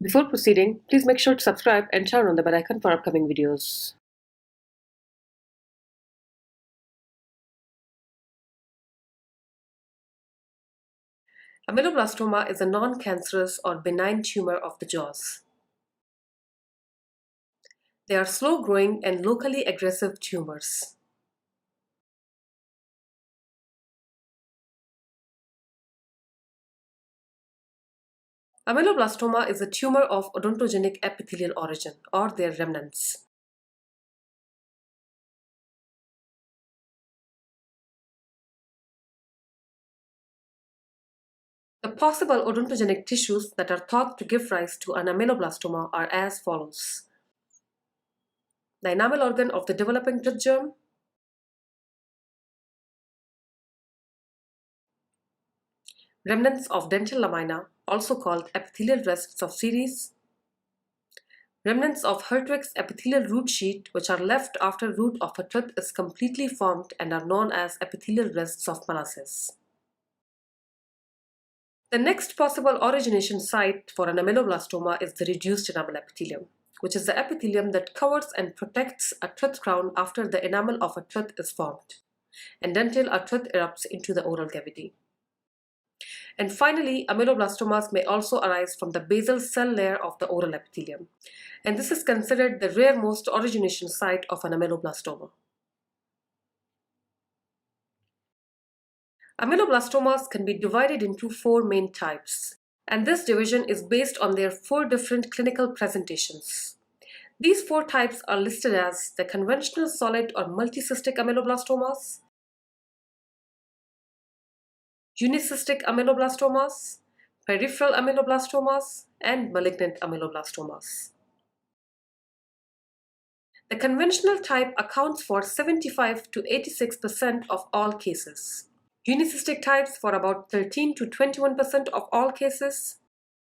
Before proceeding, please make sure to subscribe and turn on the bell icon for upcoming videos. Ameloblastoma is a non-cancerous or benign tumor of the jaws. They are slow-growing and locally aggressive tumors. Ameloblastoma is a tumor of odontogenic epithelial origin, or their remnants. The possible odontogenic tissues that are thought to give rise to an ameloblastoma are as follows: the enamel organ of the developing tooth germ, remnants of dental lamina, also called epithelial rests of series, remnants of Hertwig's epithelial root sheet, which are left after root of a tooth is completely formed and are known as epithelial rests of molasses. The next possible origination site for an ameloblastoma is the reduced enamel epithelium, which is the epithelium that covers and protects a tooth crown after the enamel of a tooth is formed, and until a tooth erupts into the oral cavity. And finally, ameloblastomas may also arise from the basal cell layer of the oral epithelium, and this is considered the reremost origination site of an ameloblastoma. Ameloblastomas can be divided into 4 main types, and this division is based on their 4 different clinical presentations. These 4 types are listed as the conventional solid or multicystic ameloblastomas, unicystic ameloblastomas, peripheral ameloblastomas, and malignant ameloblastomas. The conventional type accounts for 75 to 86% of all cases. Unicystic types for about 13 to 21% of all cases.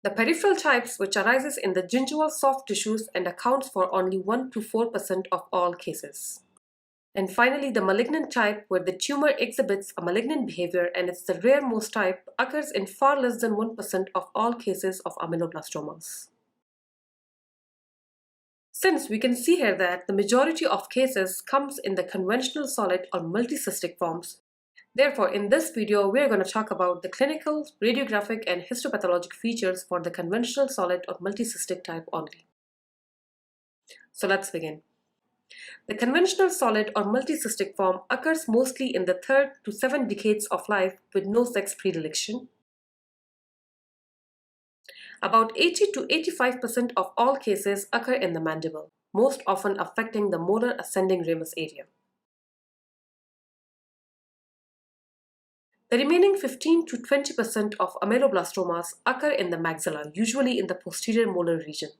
The peripheral types, which arises in the gingival soft tissues and accounts for only 1 to 4% of all cases. And finally, the malignant type, where the tumor exhibits a malignant behavior and it's the reremost type, occurs in far less than 1% of all cases of ameloblastomas. Since we can see here that the majority of cases comes in the conventional solid or multicystic forms, therefore in this video we are going to talk about the clinical, radiographic and histopathologic features for the conventional solid or multicystic type only. So let's begin. The conventional solid or multicystic form occurs mostly in the 3rd to 7 decades of life with no sex predilection. About 80 to 85% of all cases occur in the mandible, most often affecting the molar ascending ramus area. The remaining 15 to 20% of ameloblastomas occur in the maxilla, usually in the posterior molar region.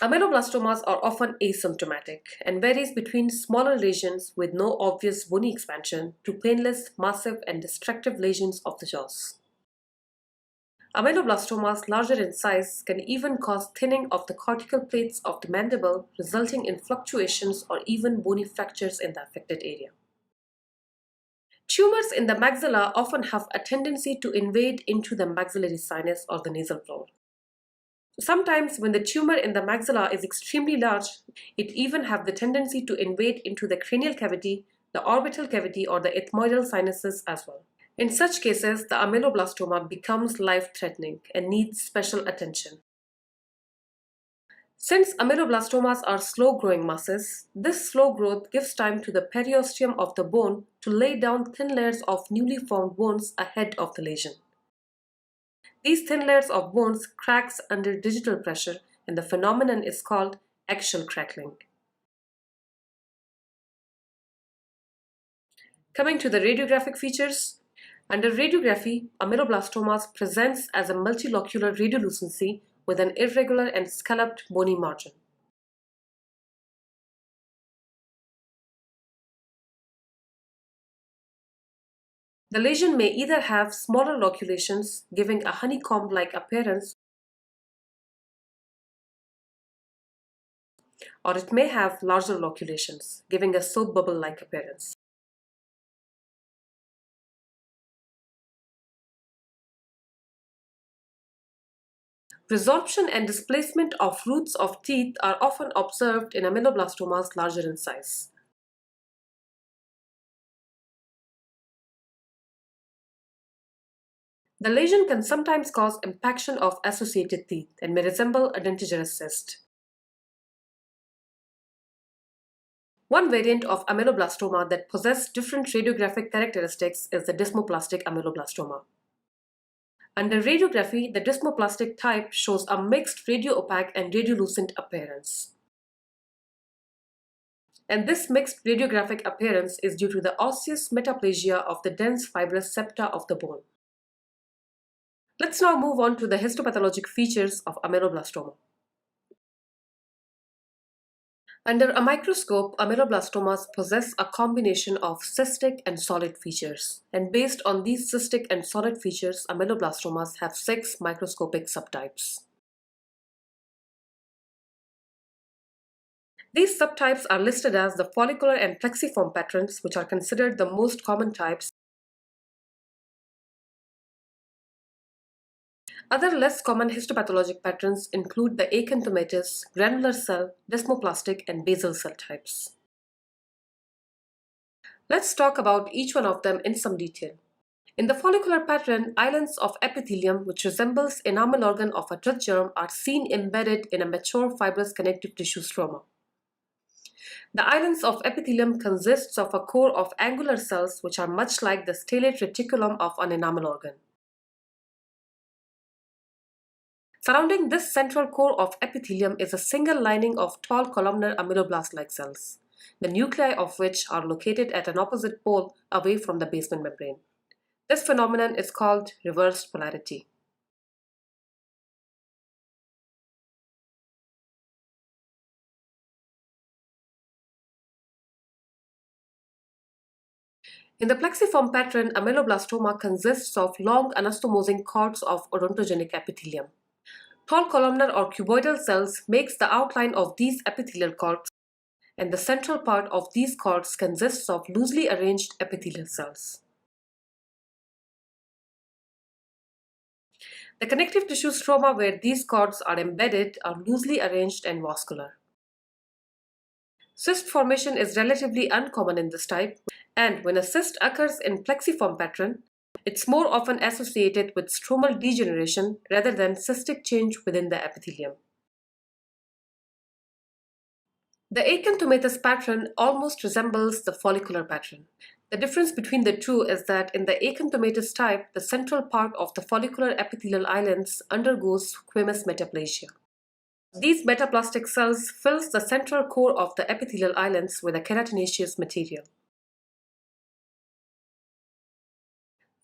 Ameloblastomas are often asymptomatic and varies between smaller lesions with no obvious bony expansion to painless, massive and destructive lesions of the jaws. Ameloblastomas larger in size can even cause thinning of the cortical plates of the mandible, resulting in fluctuations or even bony fractures in the affected area. Tumors in the maxilla often have a tendency to invade into the maxillary sinus or the nasal floor. Sometimes when the tumor in the maxilla is extremely large, it even have the tendency to invade into the cranial cavity, the orbital cavity or the ethmoidal sinuses as well. In such cases, the ameloblastoma becomes life-threatening and needs special attention. Since ameloblastomas are slow-growing masses, this slow growth gives time to the periosteum of the bone to lay down thin layers of newly formed bones ahead of the lesion. These thin layers of bones cracks under digital pressure, and the phenomenon is called axial crackling. Coming to the radiographic features, under radiography, ameloblastomas presents as a multilocular radiolucency with an irregular and scalloped bony margin. The lesion may either have smaller loculations, giving a honeycomb-like appearance, or it may have larger loculations, giving a soap bubble-like appearance. Resorption and displacement of roots of teeth are often observed in ameloblastomas larger in size. The lesion can sometimes cause impaction of associated teeth and may resemble a dentigerous cyst. One variant of ameloblastoma that possesses different radiographic characteristics is the desmoplastic ameloblastoma. Under radiography, the desmoplastic type shows a mixed radioopaque and radiolucent appearance. And this mixed radiographic appearance is due to the osseous metaplasia of the dense fibrous septa of the bone. Let's now move on to the histopathologic features of ameloblastoma. Under a microscope, ameloblastomas possess a combination of cystic and solid features. And based on these cystic and solid features, ameloblastomas have 6 microscopic subtypes. These subtypes are listed as the follicular and plexiform patterns, which are considered the most common types. Other less common histopathologic patterns include the acanthomatous, granular cell, desmoplastic, and basal cell types. Let's talk about each one of them in some detail. In the follicular pattern, islands of epithelium, which resembles enamel organ of a tooth germ, are seen embedded in a mature fibrous connective tissue stroma. The islands of epithelium consists of a core of angular cells which are much like the stellate reticulum of an enamel organ. Surrounding this central core of epithelium is a single lining of tall columnar ameloblast-like cells, the nuclei of which are located at an opposite pole away from the basement membrane. This phenomenon is called reversed polarity. In the plexiform pattern, ameloblastoma consists of long anastomosing cords of odontogenic epithelium. Tall columnar or cuboidal cells makes the outline of these epithelial cords, and the central part of these cords consists of loosely arranged epithelial cells. The connective tissue stroma where these cords are embedded are loosely arranged and vascular. Cyst formation is relatively uncommon in this type, and when a cyst occurs in plexiform pattern, it's more often associated with stromal degeneration rather than cystic change within the epithelium. The acanthomatous pattern almost resembles the follicular pattern. The difference between the two is that in the acanthomatous type, the central part of the follicular epithelial islands undergoes squamous metaplasia. These metaplastic cells fills the central core of the epithelial islands with a keratinaceous material.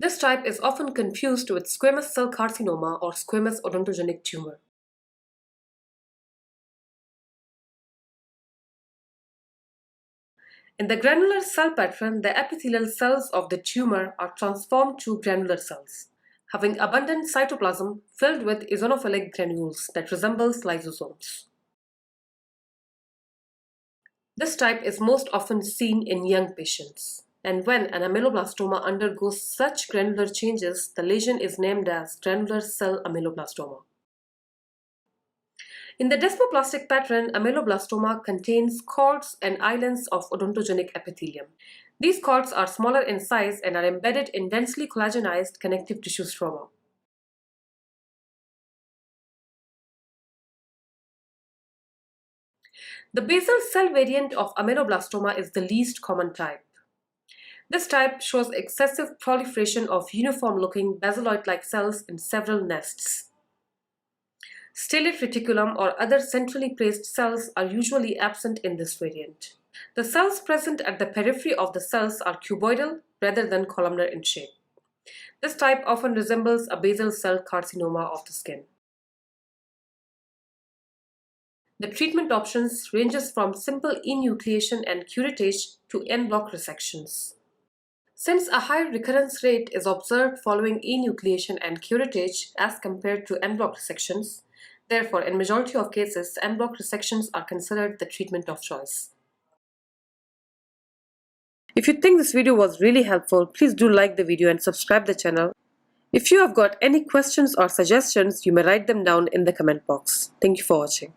This type is often confused with squamous cell carcinoma or squamous odontogenic tumor. In the granular cell pattern, the epithelial cells of the tumor are transformed to granular cells, having abundant cytoplasm filled with eosinophilic granules that resembles lysosomes. This type is most often seen in young patients, and when an ameloblastoma undergoes such granular changes, the lesion is named as granular cell ameloblastoma. In the desmoplastic pattern, ameloblastoma contains cords and islands of odontogenic epithelium. These cords are smaller in size and are embedded in densely collagenized connective tissue stroma. The basal cell variant of ameloblastoma is the least common type. This type shows excessive proliferation of uniform-looking basaloid-like cells in several nests. Stellate reticulum or other centrally placed cells are usually absent in this variant. The cells present at the periphery of the cells are cuboidal rather than columnar in shape. This type often resembles a basal cell carcinoma of the skin. The treatment options ranges from simple enucleation and curettage to en-bloc resections. Since a higher recurrence rate is observed following enucleation and curettage as compared to en-bloc resections, Therefore, in majority of cases, en bloc resections are considered the treatment of choice. If you think this video was really helpful, please do like the video and subscribe the channel. If you have got any questions or suggestions, you may write them down in the comment box. Thank you for watching.